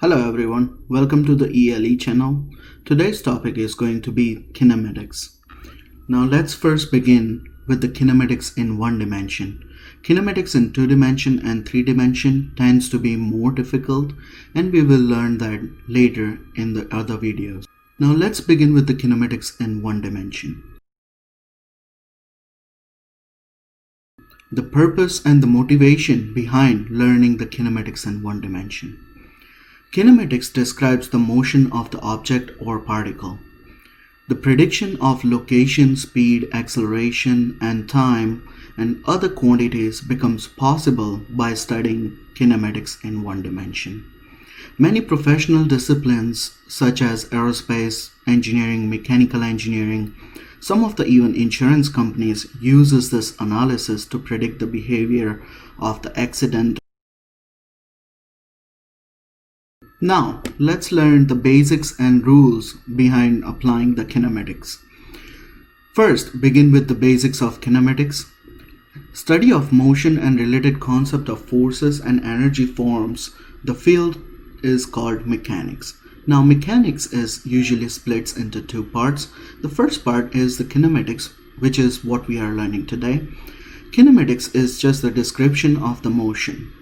Hello everyone, welcome to the ELE channel. Today's topic is going to be kinematics. Now let's first begin with the kinematics in one dimension. Kinematics in two dimension and three dimension tends to be more difficult, and we will learn that later in the other videos. Now let's begin with the kinematics in one dimension. The purpose and the motivation behind learning the kinematics in one dimension. Kinematics describes the motion of the object or particle. The prediction of location, speed, acceleration, and time and other quantities becomes possible by studying kinematics in one dimension. Many professional disciplines such as aerospace, engineering, mechanical engineering, some of the even insurance companies uses this analysis to predict the behavior of the accident. Now, let's learn the basics and rules behind applying the kinematics. First, begin with the basics of kinematics. Study of motion and related concept of forces and energy forms the field is called mechanics. Now, mechanics is usually splits into two parts. The first part is the kinematics, which is what we are learning today. Kinematics is just the description of the motion.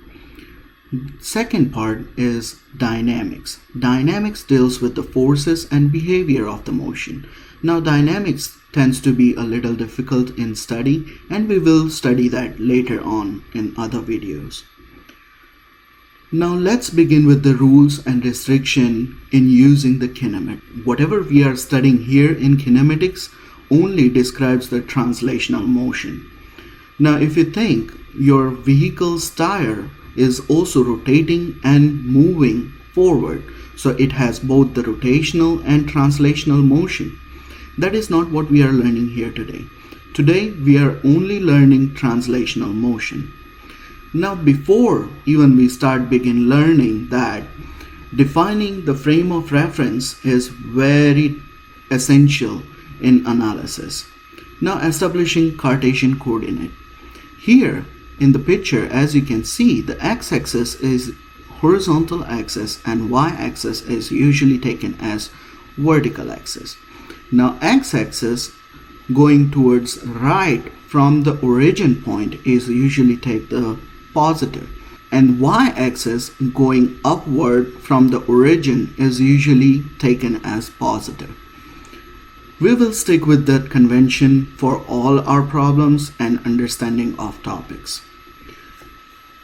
Second part is dynamics. Dynamics deals with the forces and behavior of the motion. Now dynamics tends to be a little difficult in study, and we will study that later on in other videos. Now let's begin with the rules and restriction in using the kinematic. Whatever we are studying here in kinematics only describes the translational motion. Now if you think your vehicle's tire is also rotating and moving forward, so it has both the rotational and translational motion. That is not what we are learning here today. Today we are only learning translational motion. Now before even we begin learning that, defining the frame of reference is very essential in analysis. Now establishing Cartesian coordinate. Here in the picture, as you can see, the x-axis is horizontal axis and y-axis is usually taken as vertical axis. Now x-axis going towards right from the origin point is usually take the positive, and y-axis going upward from the origin is usually taken as positive. We will stick with that convention for all our problems and understanding of topics.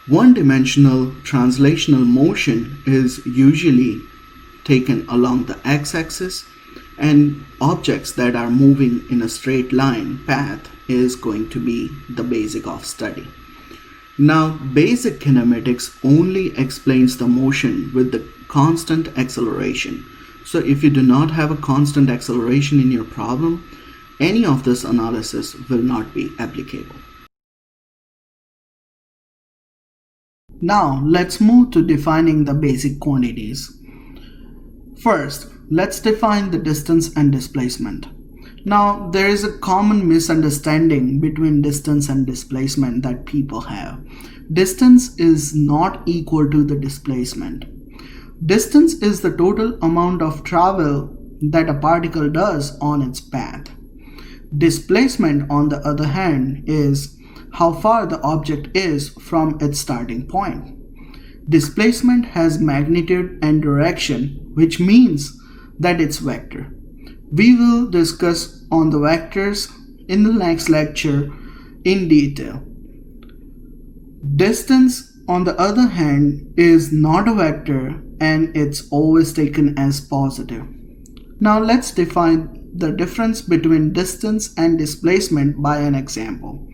One-dimensional translational motion is usually taken along the x-axis, and objects that are moving in a straight line path is going to be the basic of study. Now, basic kinematics only explains the motion with the constant acceleration. So if you do not have a constant acceleration in your problem, any of this analysis will not be applicable. Now let's move to defining the basic quantities. First, let's define the distance and displacement. Now there is a common misunderstanding between distance and displacement that people have. Distance is not equal to the displacement. Distance is the total amount of travel that a particle does on its path. Displacement, on the other hand, is how far the object is from its starting point. Displacement has magnitude and direction, which means that it's vector. We will discuss on the vectors in the next lecture in detail. Distance, on the other hand, is not a vector and it's always taken as positive. Now let's define the difference between distance and displacement by an example.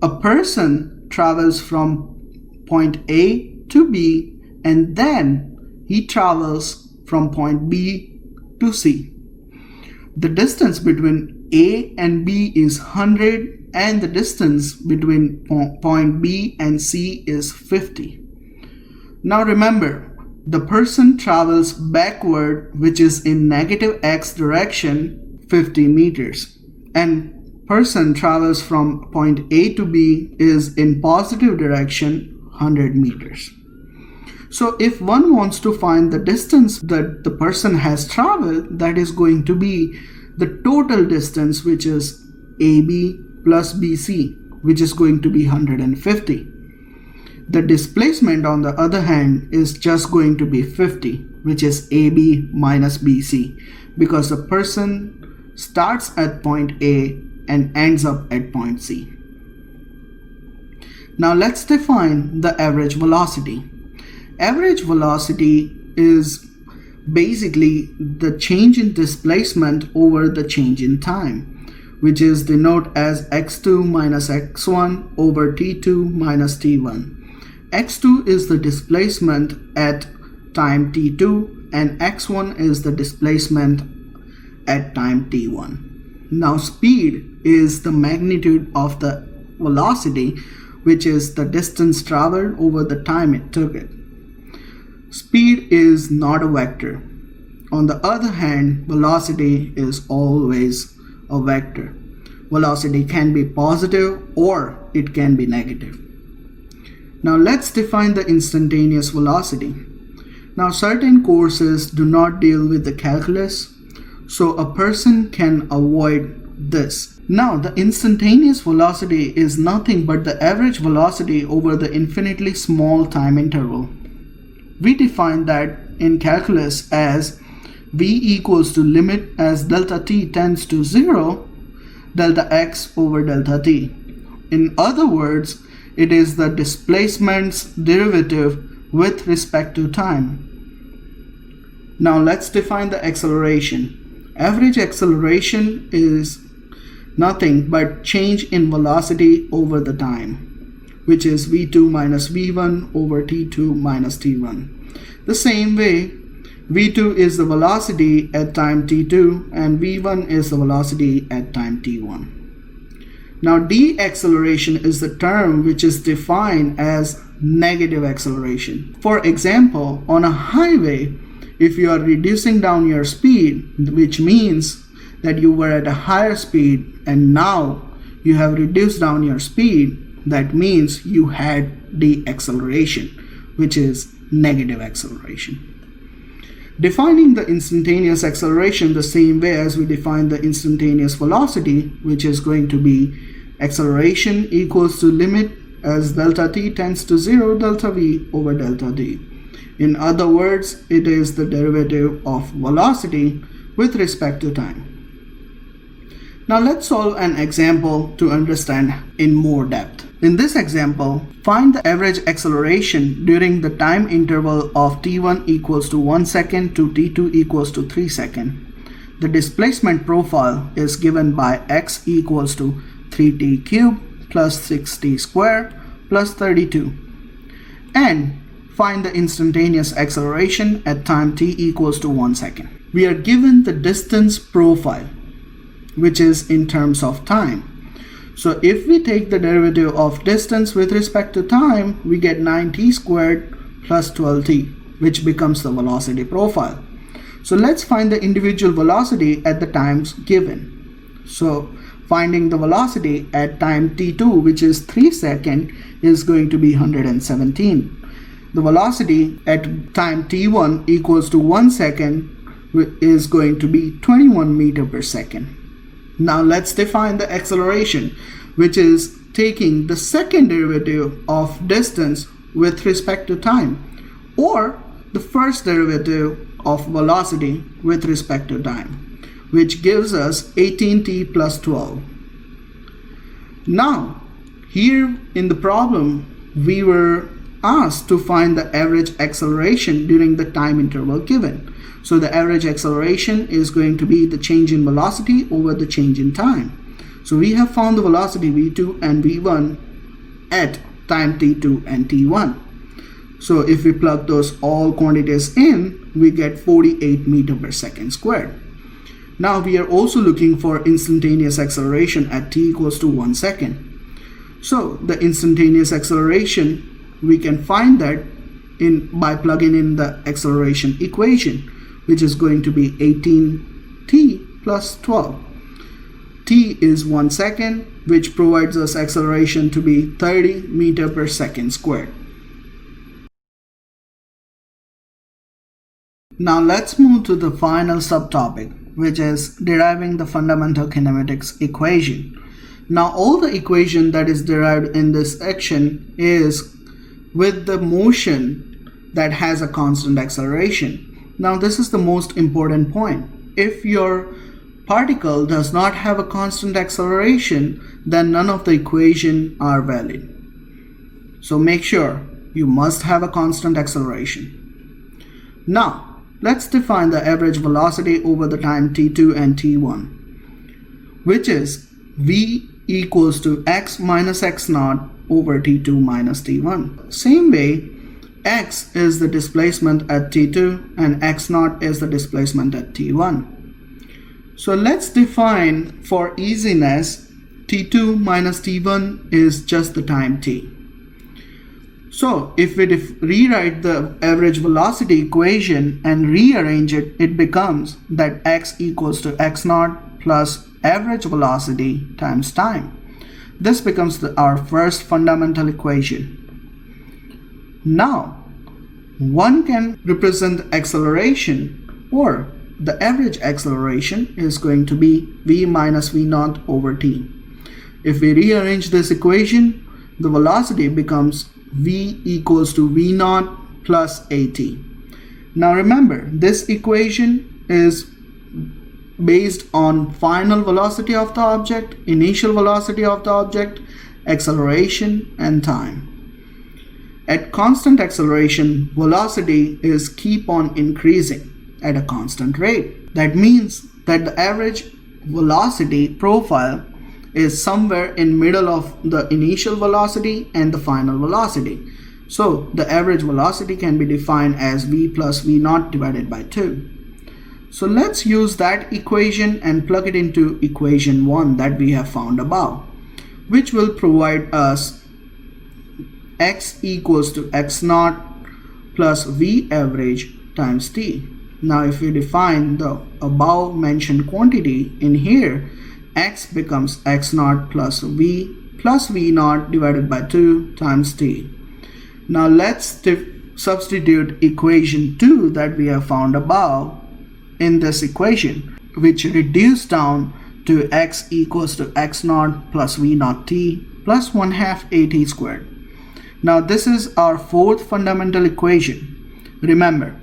A person travels from point A to B, and then he travels from point B to C. The distance between A and B is 100, and the distance between point B and C is 50. Now remember, the person travels backward, which is in negative x direction, 50 meters, and person travels from point A to B is in positive direction, 100 meters. So if one wants to find the distance that the person has traveled, that is going to be the total distance, which is AB plus BC, which is going to be 150. The displacement, on the other hand, is just going to be 50, which is AB minus BC, because the person starts at point A and ends up at point C. Now let's define the average velocity. Average velocity is basically the change in displacement over the change in time, which is denoted as x2 minus x1 over t2 minus t1. x2 is the displacement at time t2 and x1 is the displacement at time t1. Now speed is the magnitude of the velocity, which is the distance traveled over the time it took it. Speed is not a vector. On the other hand, velocity is always a vector. Velocity can be positive or it can be negative. Now let's define the instantaneous velocity. Now certain courses do not deal with the calculus, so a person can avoid this. Now the instantaneous velocity is nothing but the average velocity over the infinitely small time interval. We define that in calculus as v equals to limit as delta t tends to 0, delta x over delta t. In other words, it is the displacement's derivative with respect to time. Now let's define the acceleration. Average acceleration is nothing but change in velocity over the time, which is v2 minus v1 over t2 minus t1. The same way, v2 is the velocity at time t2 and v1 is the velocity at time t1. Now deceleration is the term which is defined as negative acceleration. For example, on a highway, if you are reducing down your speed, which means that you were at a higher speed and now you have reduced down your speed, that means you had deceleration, which is negative acceleration. Defining the instantaneous acceleration the same way as we define the instantaneous velocity, which is going to be acceleration equals to limit as delta t tends to 0 delta v over delta d. In other words, it is the derivative of velocity with respect to time. Now let's solve an example to understand in more depth. In this example, find the average acceleration during the time interval of t1 equals to 1 second to t2 equals to 3 seconds. The displacement profile is given by x equals to 3t cubed plus 6t squared plus 32. And find the instantaneous acceleration at time t equals to 1 second. We are given the distance profile, which is in terms of time. So if we take the derivative of distance with respect to time, we get 9t squared plus 12t, which becomes the velocity profile. So let's find the individual velocity at the times given. So finding the velocity at time t2, which is 3 seconds, is going to be 117. The velocity at time t1 equals to 1 second is going to be 21 meters per second. Now let's define the acceleration, which is taking the second derivative of distance with respect to time, or the first derivative of velocity with respect to time, which gives us 18t plus 12. Now, here in the problem, we were asked to find the average acceleration during the time interval given. So the average acceleration is going to be the change in velocity over the change in time. So we have found the velocity v2 and v1 at time t2 and t1. So if we plug those all quantities in, we get 48 meters per second squared. Now we are also looking for instantaneous acceleration at t equals to 1 second. So the instantaneous acceleration, we can find that by plugging in the acceleration equation, which is going to be 18t plus 12. T is 1 second, which provides us acceleration to be 30 meters per second squared. Now let's move to the final subtopic, which is deriving the fundamental kinematics equation. Now all the equation that is derived in this section is with the motion that has a constant acceleration. Now this is the most important point. If your particle does not have a constant acceleration, then none of the equation are valid. So make sure you must have a constant acceleration. Now let's define the average velocity over the time t2 and t1, which is v equals to x minus x naught over t2 minus t1. Same way, x is the displacement at t2 and x naught is the displacement at t1. So let's define for easiness, t2 minus t1 is just the time t. So if we rewrite the average velocity equation and rearrange it, it becomes that x equals to x naught plus average velocity times time. This becomes our first fundamental equation. Now, one can represent acceleration, or the average acceleration is going to be v minus v naught over t. If we rearrange this equation, the velocity becomes v equals to v naught plus at. Now remember, this equation is based on final velocity of the object, initial velocity of the object, acceleration, and time. At constant acceleration, velocity is keep on increasing at a constant rate. That means that the average velocity profile is somewhere in middle of the initial velocity and the final velocity. So the average velocity can be defined as v plus v naught divided by 2. So let's use that equation and plug it into equation 1 that we have found above, which will provide us x equals to x naught plus v average times t. Now if we define the above mentioned quantity in here, x becomes x naught plus v naught divided by 2 times t. Now let's substitute equation 2 that we have found above in this equation, which reduced down to x equals to x naught plus v naught t plus 1/2 at squared. Now this is our fourth fundamental equation. Remember,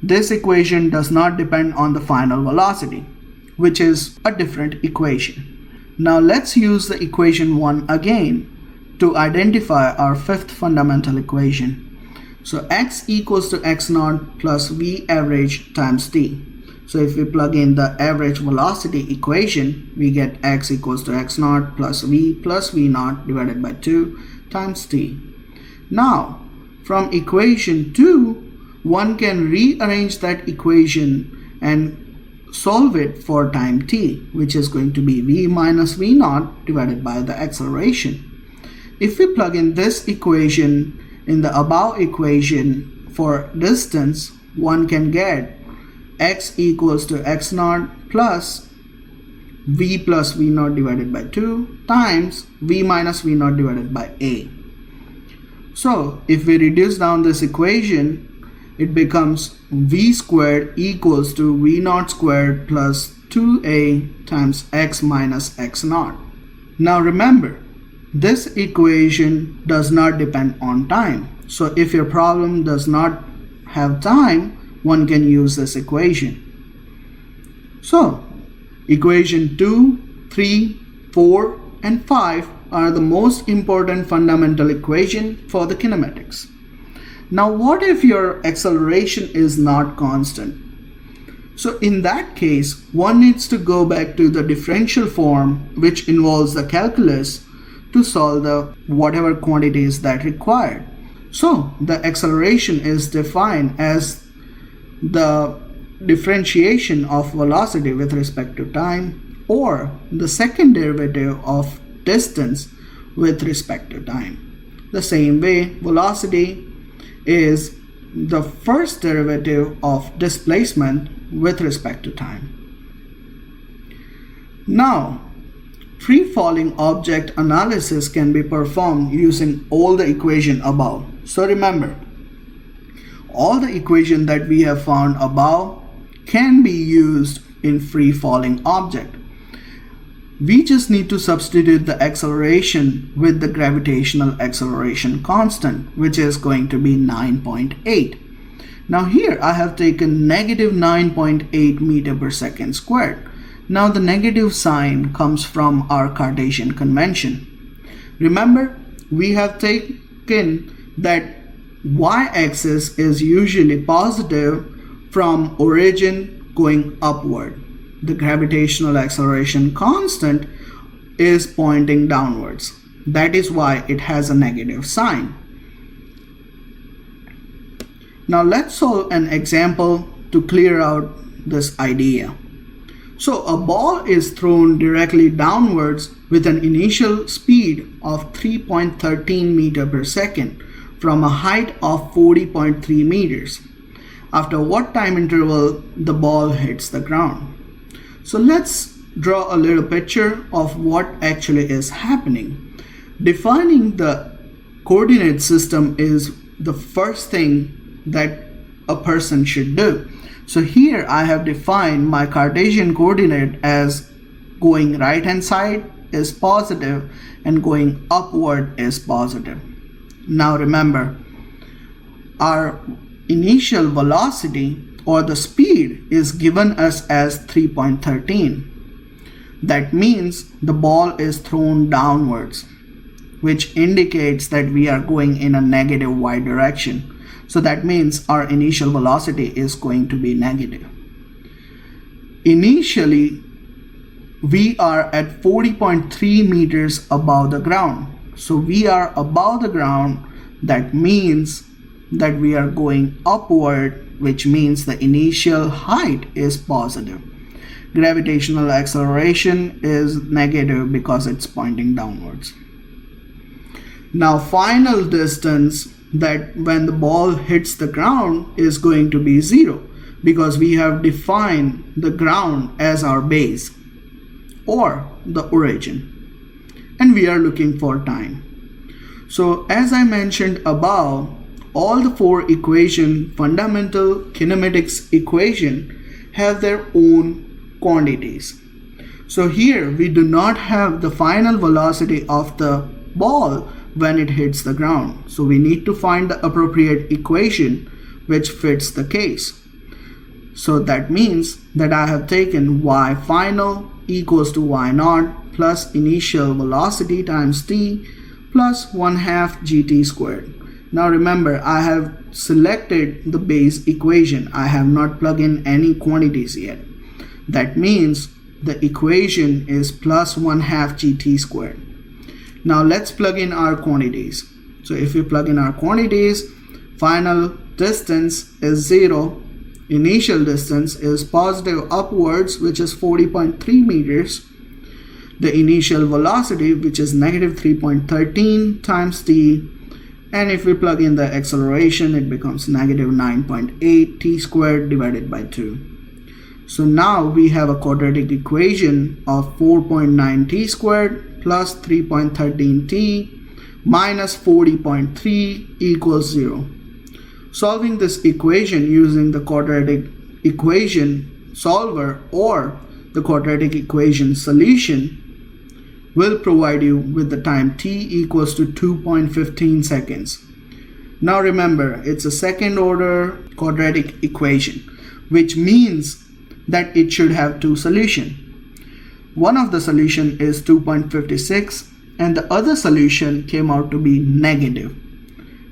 this equation does not depend on the final velocity, which is a different equation. Now let's use the equation 1 again to identify our fifth fundamental equation. So x equals to x naught plus v average times t. So if we plug in the average velocity equation, we get x equals to x naught plus v naught divided by 2 times t. Now from equation 2, one can rearrange that equation and solve it for time t, which is going to be v minus v naught divided by the acceleration. If we plug in this equation in the above equation for distance, one can get x equals to x naught plus v naught divided by 2 times v minus v naught divided by a. So if we reduce down this equation, it becomes v squared equals to v naught squared plus 2a times x minus x naught. Now remember, this equation does not depend on time. So if your problem does not have time, one can use this equation. So equation 2, 3, 4, and 5 are the most important fundamental equation for the kinematics. Now what if your acceleration is not constant? So in that case, one needs to go back to the differential form, which involves the calculus, to solve the whatever quantities that required. So the acceleration is defined as the differentiation of velocity with respect to time, or the second derivative of distance with respect to time. The same way, velocity is the first derivative of displacement with respect to time. Now, free falling object analysis can be performed using all the equation above. So remember, All the equation that we have found above can be used in free falling object. We just need to substitute the acceleration with the gravitational acceleration constant, which is going to be 9.8. Now here I have taken negative 9.8 meter per second squared. Now the negative sign comes from our Cartesian convention. Remember, we have taken that y-axis is usually positive from origin going upward. The gravitational acceleration constant is pointing downwards. That is why it has a negative sign. Now let's solve an example to clear out this idea. So a ball is thrown directly downwards with an initial speed of 3.13 meter per second from a height of 40.3 meters. After what time interval the ball hits the ground? So let's draw a little picture of what actually is happening. Defining the coordinate system is the first thing that a person should do. So here I have defined my Cartesian coordinate as going right hand side is positive and going upward is positive. Now remember, our initial velocity or the speed is given us as 3.13. That means the ball is thrown downwards, which indicates that we are going in a negative y direction. So that means our initial velocity is going to be negative. Initially, we are at 40.3 meters above the ground. So we are above the ground. That means that we are going upward, which means the initial height is positive. Gravitational acceleration is negative because it's pointing downwards. Now final distance that when the ball hits the ground is going to be 0 because we have defined the ground as our base or the origin, and we are looking for time. So as I mentioned above, all the four fundamental kinematics equation have their own quantities. So here we do not have the final velocity of the ball when it hits the ground. So we need to find the appropriate equation which fits the case. So that means that I have taken y final equals to y naught plus initial velocity times t plus 1/2 gt squared. Now remember, I have selected the base equation. I have not plugged in any quantities yet. That means the equation is plus 1/2 gt squared. Now let's plug in our quantities. So if we plug in our quantities, final distance is 0, initial distance is positive upwards, which is 40.3 meters. The initial velocity, which is negative 3.13 times t, and if we plug in the acceleration, it becomes negative 9.8 t squared divided by 2. So now we have a quadratic equation of 4.9 t squared plus 3.13 t minus 40.3 equals 0. Solving this equation using the quadratic equation solver or the quadratic equation solution will provide you with the time t equals to 2.15 seconds. Now remember, it's a second order quadratic equation, which means that it should have two solutions. One of the solution is 2.56 and the other solution came out to be negative.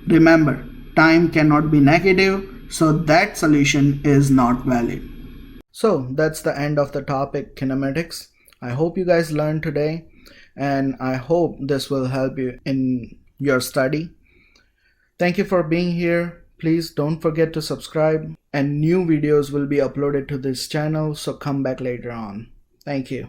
Remember, time cannot be negative, so that solution is not valid. So that's the end of the topic kinematics. I hope you guys learned today, and I hope this will help you in your study. Thank you for being here. Please don't forget to subscribe, and new videos will be uploaded to this channel, so come back later on. Thank you.